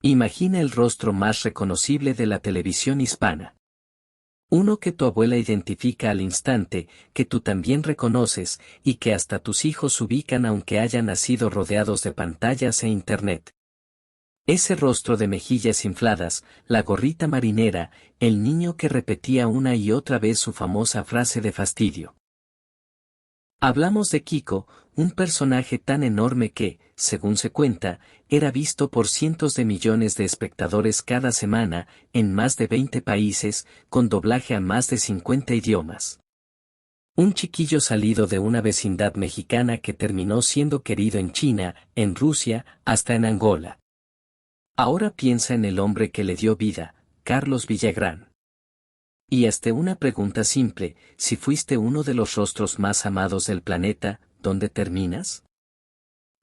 Imagina el rostro más reconocible de la televisión hispana. Uno que tu abuela identifica al instante, que tú también reconoces, y que hasta tus hijos ubican aunque hayan nacido rodeados de pantallas e internet. Ese rostro de mejillas infladas, la gorrita marinera, el niño que repetía una y otra vez su famosa frase de fastidio. Hablamos de Kiko, un personaje tan enorme que, según se cuenta, era visto por cientos de millones de espectadores cada semana, en más de 20 países, con doblaje a más de 50 idiomas. Un chiquillo salido de una vecindad mexicana que terminó siendo querido en China, en Rusia, hasta en Angola. Ahora piensa en el hombre que le dio vida, Carlos Villagrán. Y hazte una pregunta simple: si fuiste uno de los rostros más amados del planeta, ¿dónde terminas?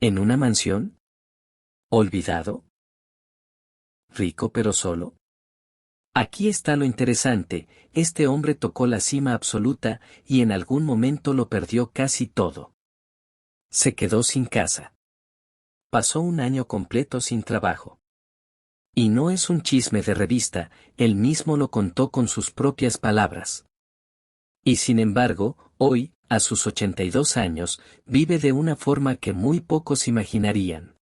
¿En una mansión? ¿Olvidado? ¿Rico pero solo? Aquí está lo interesante: este hombre tocó la cima absoluta, y en algún momento lo perdió casi todo. Se quedó sin casa. Pasó un año completo sin trabajo. Y no es un chisme de revista, él mismo lo contó con sus propias palabras. Y sin embargo, hoy, a sus 82 años, vive de una forma que muy pocos imaginarían.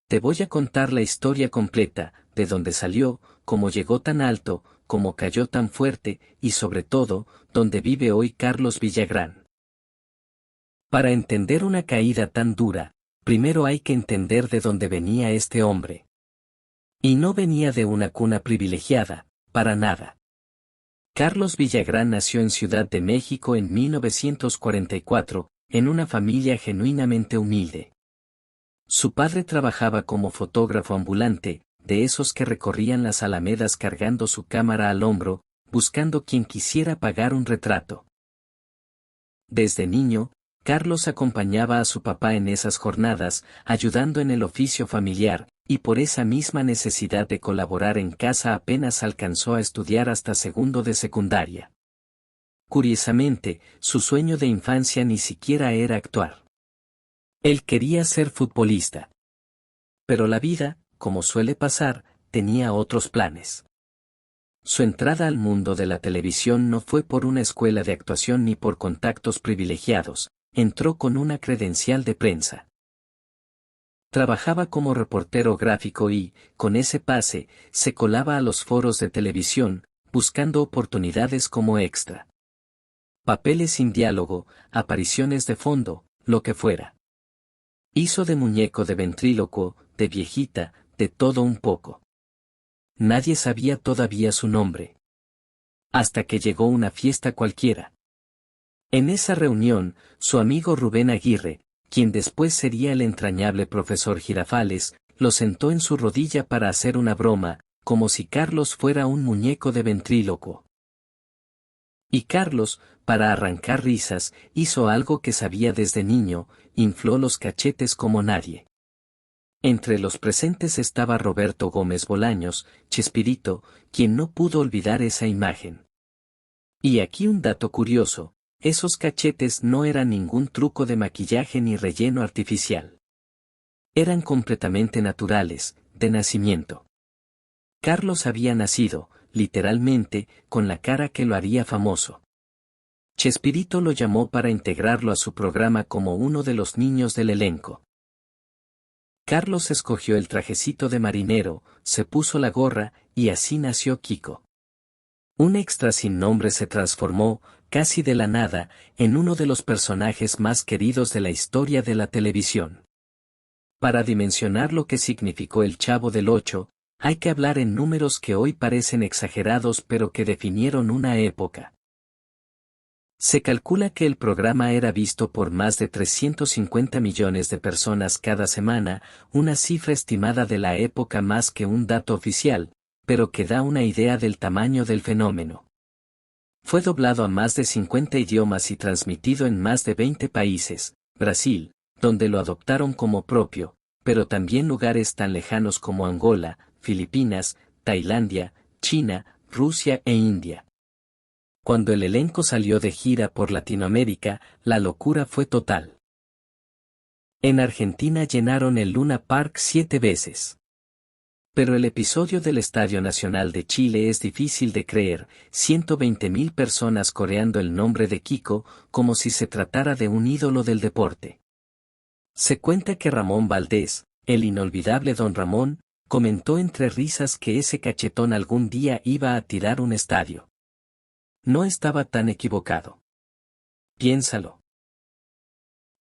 Te voy a contar la historia completa, de dónde salió, cómo llegó tan alto, cómo cayó tan fuerte, y sobre todo, dónde vive hoy Carlos Villagrán. Para entender una caída tan dura, primero hay que entender de dónde venía este hombre. Y no venía de una cuna privilegiada, para nada. Carlos Villagrán nació en Ciudad de México en 1944, en una familia genuinamente humilde. Su padre trabajaba como fotógrafo ambulante, de esos que recorrían las alamedas cargando su cámara al hombro, buscando quien quisiera pagar un retrato. Desde niño, Carlos acompañaba a su papá en esas jornadas, ayudando en el oficio familiar, y por esa misma necesidad de colaborar en casa apenas alcanzó a estudiar hasta segundo de secundaria. Curiosamente, su sueño de infancia ni siquiera era actuar. Él quería ser futbolista. Pero la vida, como suele pasar, tenía otros planes. Su entrada al mundo de la televisión no fue por una escuela de actuación ni por contactos privilegiados, entró con una credencial de prensa. Trabajaba como reportero gráfico y, con ese pase, se colaba a los foros de televisión, buscando oportunidades como extra. Papeles sin diálogo, apariciones de fondo, lo que fuera. Hizo de muñeco, de ventrílocuo, de viejita, de todo un poco. Nadie sabía todavía su nombre. Hasta que llegó una fiesta cualquiera. En esa reunión, su amigo Rubén Aguirre, quien después sería el entrañable profesor Girafales, lo sentó en su rodilla para hacer una broma, como si Carlos fuera un muñeco de ventrílocuo. Y Carlos, para arrancar risas, hizo algo que sabía desde niño: infló los cachetes como nadie. Entre los presentes estaba Roberto Gómez Bolaños, Chespirito, quien no pudo olvidar esa imagen. Y aquí un dato curioso: esos cachetes no eran ningún truco de maquillaje ni relleno artificial. Eran completamente naturales, de nacimiento. Carlos había nacido, literalmente, con la cara que lo haría famoso. Chespirito lo llamó para integrarlo a su programa como uno de los niños del elenco. Carlos escogió el trajecito de marinero, se puso la gorra, y así nació Kiko. Un extra sin nombre se transformó, casi de la nada, en uno de los personajes más queridos de la historia de la televisión. Para dimensionar lo que significó el Chavo del Ocho, hay que hablar en números que hoy parecen exagerados pero que definieron una época. Se calcula que el programa era visto por más de 350 millones de personas cada semana, una cifra estimada de la época más que un dato oficial, pero que da una idea del tamaño del fenómeno. Fue doblado a más de 50 idiomas y transmitido en más de 20 países, Brasil, donde lo adoptaron como propio, pero también lugares tan lejanos como Angola, Filipinas, Tailandia, China, Rusia e India. Cuando el elenco salió de gira por Latinoamérica, la locura fue total. En Argentina llenaron el Luna Park 7 veces. Pero el episodio del Estadio Nacional de Chile es difícil de creer, 120.000 personas coreando el nombre de Kiko, como si se tratara de un ídolo del deporte. Se cuenta que Ramón Valdés, el inolvidable Don Ramón, comentó entre risas que ese cachetón algún día iba a tirar un estadio. No estaba tan equivocado. Piénsalo.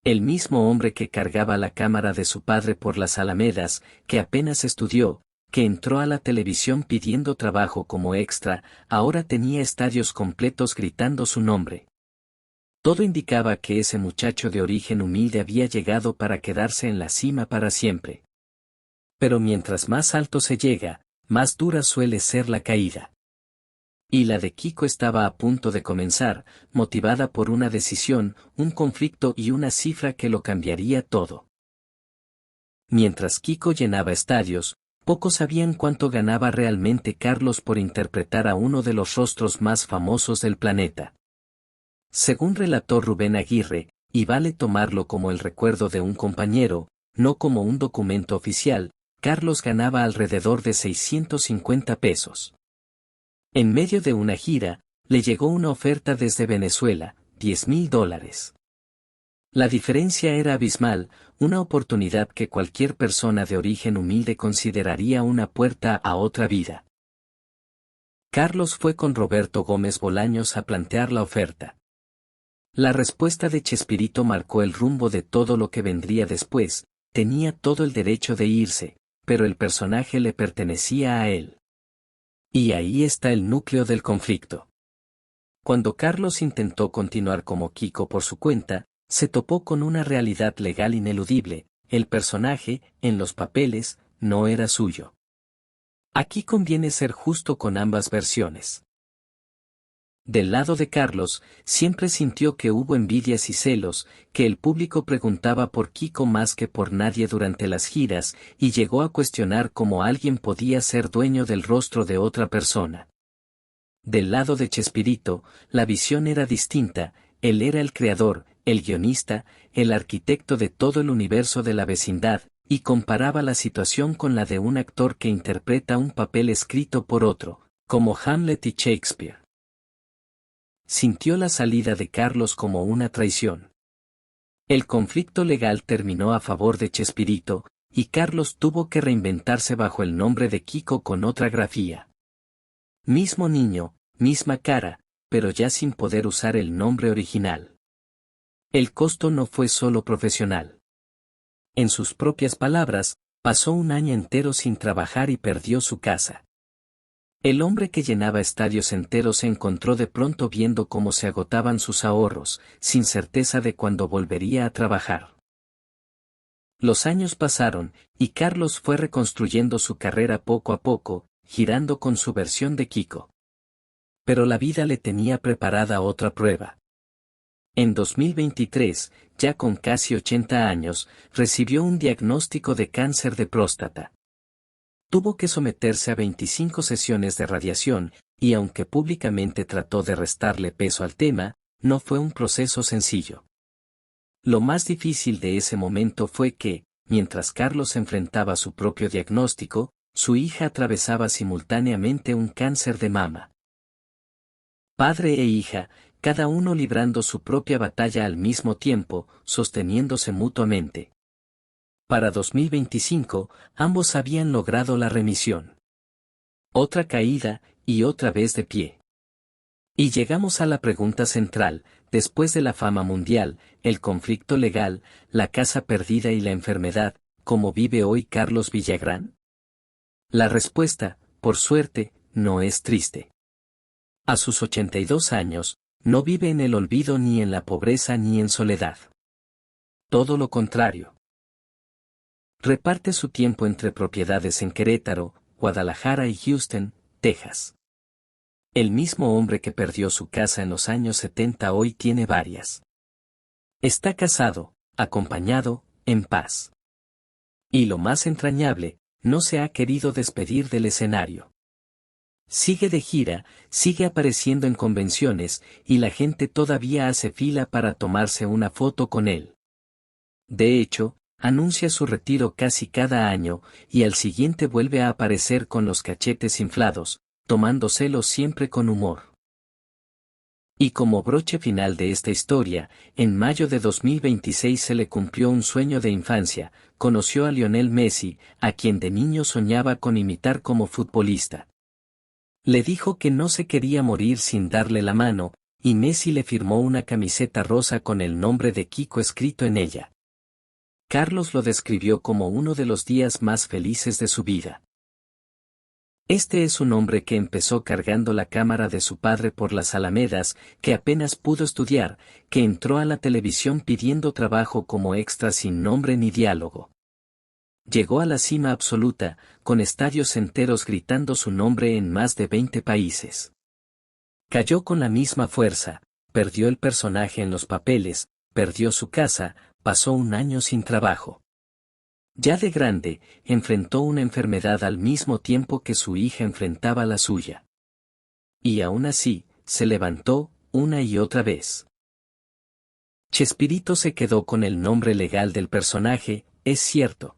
El mismo hombre que cargaba la cámara de su padre por las alamedas, que apenas estudió, que entró a la televisión pidiendo trabajo como extra, ahora tenía estadios completos gritando su nombre. Todo indicaba que ese muchacho de origen humilde había llegado para quedarse en la cima para siempre. Pero mientras más alto se llega, más dura suele ser la caída. Y la de Kiko estaba a punto de comenzar, motivada por una decisión, un conflicto y una cifra que lo cambiaría todo. Mientras Kiko llenaba estadios, pocos sabían cuánto ganaba realmente Carlos por interpretar a uno de los rostros más famosos del planeta. Según relató Rubén Aguirre, y vale tomarlo como el recuerdo de un compañero, no como un documento oficial, Carlos ganaba alrededor de 650 pesos. En medio de una gira, le llegó una oferta desde Venezuela, $10.000. La diferencia era abismal, una oportunidad que cualquier persona de origen humilde consideraría una puerta a otra vida. Carlos fue con Roberto Gómez Bolaños a plantear la oferta. La respuesta de Chespirito marcó el rumbo de todo lo que vendría después, tenía todo el derecho de irse, pero el personaje le pertenecía a él. Y ahí está el núcleo del conflicto. Cuando Carlos intentó continuar como Kiko por su cuenta, se topó con una realidad legal ineludible, el personaje, en los papeles, no era suyo. Aquí conviene ser justo con ambas versiones. Del lado de Carlos, siempre sintió que hubo envidias y celos, que el público preguntaba por Kiko más que por nadie durante las giras, y llegó a cuestionar cómo alguien podía ser dueño del rostro de otra persona. Del lado de Chespirito, la visión era distinta, él era el creador, el guionista, el arquitecto de todo el universo de la vecindad, y comparaba la situación con la de un actor que interpreta un papel escrito por otro, como Hamlet y Shakespeare. Sintió la salida de Carlos como una traición. El conflicto legal terminó a favor de Chespirito, y Carlos tuvo que reinventarse bajo el nombre de Kiko con otra grafía. Mismo niño, misma cara, pero ya sin poder usar el nombre original. El costo no fue solo profesional. En sus propias palabras, pasó un año entero sin trabajar y perdió su casa. El hombre que llenaba estadios enteros se encontró de pronto viendo cómo se agotaban sus ahorros, sin certeza de cuándo volvería a trabajar. Los años pasaron, y Carlos fue reconstruyendo su carrera poco a poco, girando con su versión de Kiko. Pero la vida le tenía preparada otra prueba. En 2023, ya con casi 80 años, recibió un diagnóstico de cáncer de próstata. Tuvo que someterse a 25 sesiones de radiación, y aunque públicamente trató de restarle peso al tema, no fue un proceso sencillo. Lo más difícil de ese momento fue que, mientras Carlos enfrentaba su propio diagnóstico, su hija atravesaba simultáneamente un cáncer de mama. Padre e hija, cada uno librando su propia batalla al mismo tiempo, sosteniéndose mutuamente. Para 2025, ambos habían logrado la remisión. Otra caída, y otra vez de pie. Y llegamos a la pregunta central, después de la fama mundial, el conflicto legal, la casa perdida y la enfermedad, ¿cómo vive hoy Carlos Villagrán? La respuesta, por suerte, no es triste. A sus 82 años, no vive en el olvido ni en la pobreza ni en soledad. Todo lo contrario. Reparte su tiempo entre propiedades en Querétaro, Guadalajara y Houston, Texas. El mismo hombre que perdió su casa en los años 70 hoy tiene varias. Está casado, acompañado, en paz. Y lo más entrañable, no se ha querido despedir del escenario. Sigue de gira, sigue apareciendo en convenciones, y la gente todavía hace fila para tomarse una foto con él. De hecho, Anuncia su retiro casi cada año, y al siguiente vuelve a aparecer con los cachetes inflados, tomándoselo siempre con humor. Y como broche final de esta historia, en mayo de 2026 se le cumplió un sueño de infancia, conoció a Lionel Messi, a quien de niño soñaba con imitar como futbolista. Le dijo que no se quería morir sin darle la mano, y Messi le firmó una camiseta rosa con el nombre de Kiko escrito en ella. Carlos lo describió como uno de los días más felices de su vida. Este es un hombre que empezó cargando la cámara de su padre por las alamedas, que apenas pudo estudiar, que entró a la televisión pidiendo trabajo como extra sin nombre ni diálogo. Llegó a la cima absoluta, con estadios enteros gritando su nombre en más de 20 países. Cayó con la misma fuerza, perdió el personaje en los papeles, perdió su casa, pasó un año sin trabajo. Ya de grande, enfrentó una enfermedad al mismo tiempo que su hija enfrentaba la suya. Y aún así, se levantó, una y otra vez. Chespirito se quedó con el nombre legal del personaje, es cierto.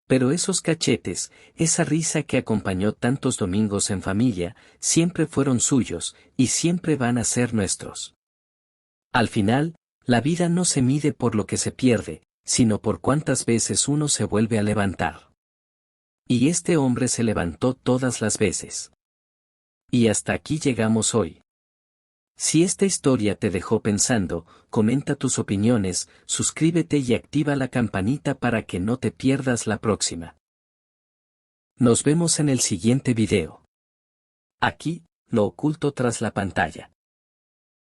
Pero esos cachetes, esa risa que acompañó tantos domingos en familia, siempre fueron suyos, y siempre van a ser nuestros. Al final, la vida no se mide por lo que se pierde, sino por cuántas veces uno se vuelve a levantar. Y este hombre se levantó todas las veces. Y hasta aquí llegamos hoy. Si esta historia te dejó pensando, comenta tus opiniones, suscríbete y activa la campanita para que no te pierdas la próxima. Nos vemos en el siguiente video. Aquí, lo oculto tras la pantalla.